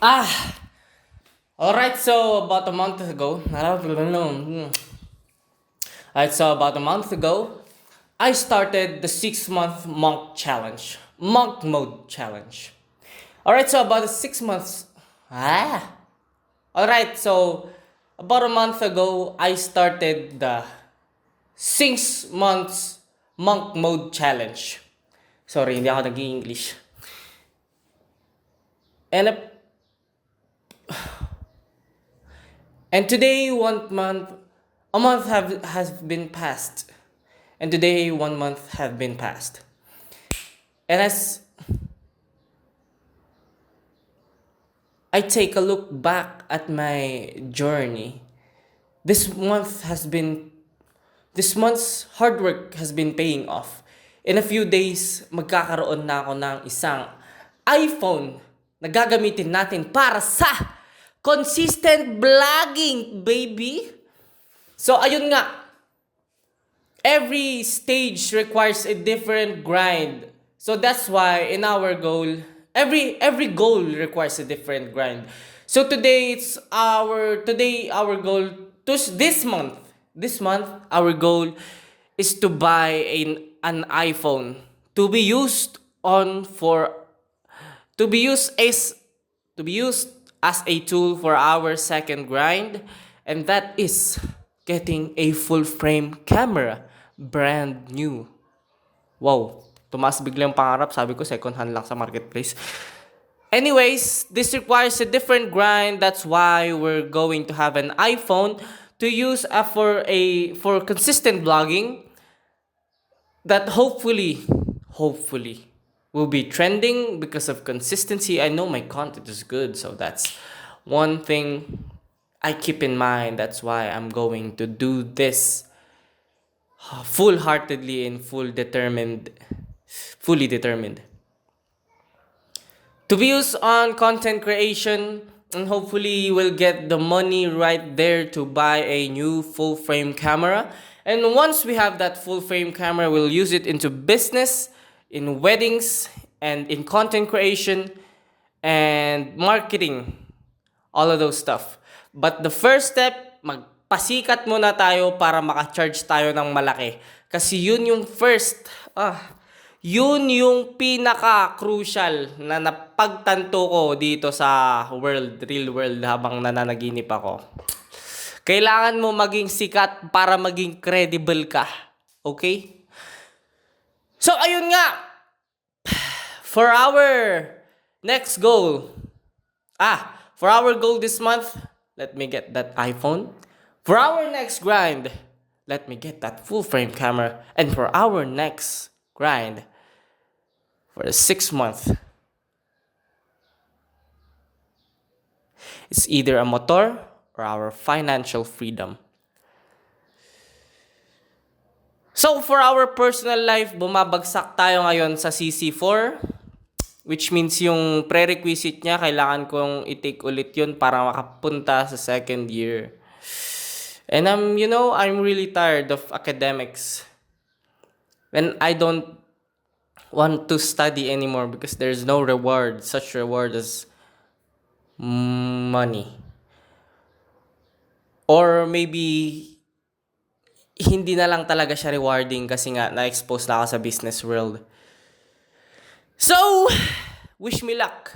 Ah, alright, so about a month ago, about a month ago, I started the 6 month monk challenge, monk mode challenge. Alright, so about 6 months, ah, alright, so about a month ago, I started the 6 months monk mode challenge. Sorry, hindi ako nag-English. And And today, a month has been passed. And today, 1 month have been passed. And as I take a look back at my journey, this month has been, this month's hard work has been paying off. In a few days, magkakaroon na ako ng isang iPhone na gagamitin natin para sa consistent vlogging, baby. So, ayun nga, every stage requires a different grind. So that's why in our goal, every goal requires a different grind. So today our goal to this month our goal is to buy an iPhone to be used on for to be used as to be used as a tool for our second grind, and that is getting a full frame camera, brand new. Wow, tumaas biglang pangarap, sabi ko second hand lang sa marketplace. Anyways, this requires a different grind. That's why we're going to have an iPhone to use for consistent vlogging that hopefully will be trending because of consistency. I know my content is good, so that's one thing I keep in mind. That's why I'm going to do this full-heartedly and fully determined. To be used on content creation, and hopefully you will get the money right there to buy a new full frame camera. And once we have that full frame camera, we'll use it into business, in weddings, and in content creation and marketing, all of those stuff. But the first step, magpasikat muna tayo para maka-charge tayo ng malaki. Kasi yun yung yun yung pinaka-crucial na napagtanto ko dito sa real world habang nananaginip ako. Kailangan mo maging sikat para maging credible ka. Okay? So, ayun nga. For our next goal. For our goal this month, let me get that iPhone. For our next grind, let me get that full frame camera. And for our next grind, for the 6 month, it's either a motor or our financial freedom. So for our personal life, bumabagsak tayo ngayon sa CC4, which means yung prerequisite niya, kailangan kong i-take ulit yun para makapunta sa second year. And I'm really tired of academics. And I don't want to study anymore because there's no reward, such reward as money. Or maybe hindi na lang talaga siya rewarding kasi nga na-expose na ako sa business world. So, wish me luck.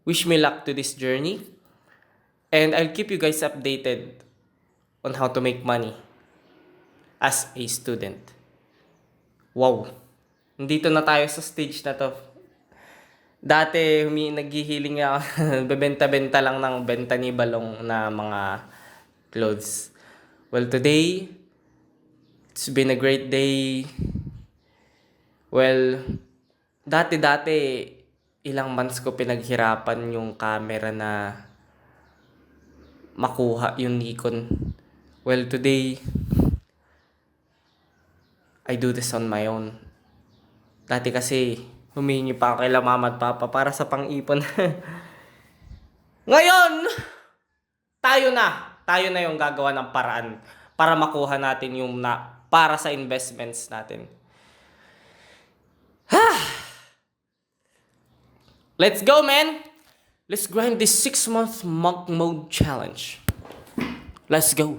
Wish me luck to this journey. And I'll keep you guys updated on how to make money as a student. Wow. Nandito na tayo sa stage na to. Dati, naghihiling ako. Bebenta-benta lang ng benta ni Balong na mga clothes. Well, today, it's been a great day. Well, dati, ilang months ko pinaghirapan yung camera na makuha yung Nikon. Well, today, I do this on my own. Dati kasi, humingi pa ako kay mama at papa para sa pang-ipon. Ngayon, tayo na yung gagawa ng paraan para makuha natin yung para sa investments natin. Let's go, man! Let's grind this 6-month monk mode challenge. Let's go.